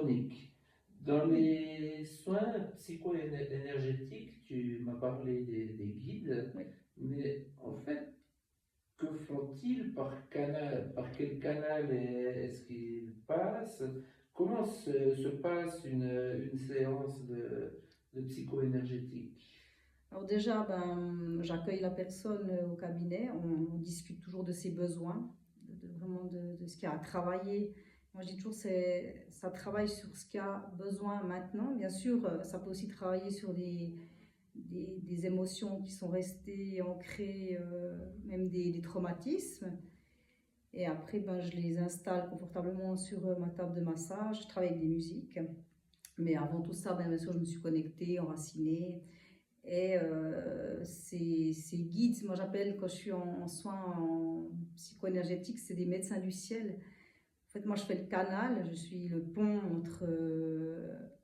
chronique. Dans les soins psycho-énergétiques, tu m'as parlé des guides, Oui. mais en fait, que font-ils par quel canal est-ce qu'ils passent? Comment se passe une séance de psycho-énergétique? Alors déjà, j'accueille la personne au cabinet, on discute toujours de ses besoins, vraiment de ce qu'il y a à travailler. Moi, je dis toujours, ça travaille sur ce qu'il y a besoin maintenant. Bien sûr, ça peut aussi travailler sur des émotions qui sont restées ancrées, même des traumatismes. Et après, je les installe confortablement sur ma table de massage. Je travaille avec des musiques. Mais avant tout ça, bien sûr, je me suis connectée, enracinée. Et ces guides, moi j'appelle quand je suis en soins en psycho-énergétique, c'est des médecins du ciel. En fait, moi je fais le canal, je suis le pont entre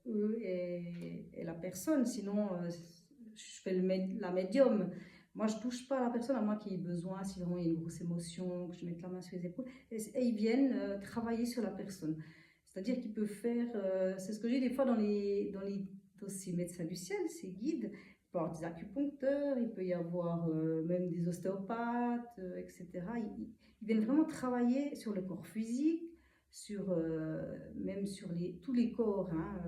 eux et la personne. Sinon, je fais la médium. Moi je touche pas à la personne, à moins qu'il y ait besoin, si vraiment il y a une grosse émotion, que je mette la main sur les épaules. Et ils viennent travailler sur la personne. C'est-à-dire qu'ils peuvent faire, c'est ce que j'ai des fois dans ces médecins du ciel, ces guides. Il peut y avoir des acupuncteurs, il peut y avoir même des ostéopathes, etc. Ils viennent vraiment travailler sur le corps physique, même sur tous les corps, hein,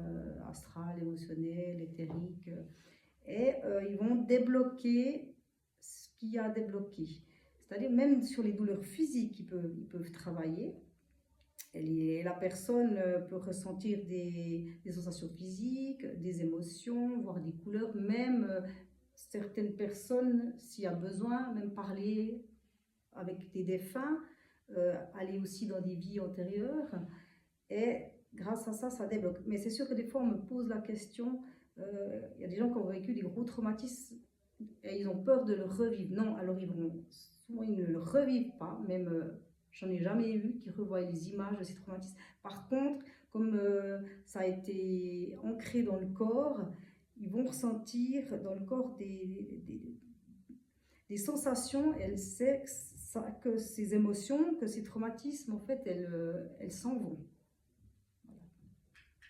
astral, émotionnel, éthérique. Et ils vont débloquer ce qu'il y a à débloquer. C'est-à-dire même sur les douleurs physiques, ils peuvent travailler. Et la personne peut ressentir des sensations physiques, des émotions, voire des couleurs, même certaines personnes, s'il y a besoin, même parler avec des défunts, aller aussi dans des vies antérieures. Et grâce à ça, ça débloque. Mais c'est sûr que des fois, on me pose la question, il y a des gens qui ont vécu des gros traumatismes et ils ont peur de le revivre. Non, alors souvent ils ne le revivent pas, même j'en ai jamais eu qui revoient les images de ces traumatismes. Par contre, comme ça a été ancré dans le corps, ils vont ressentir dans le corps des sensations, et elle sait que ces émotions, que ces traumatismes, en fait, elles s'en vont.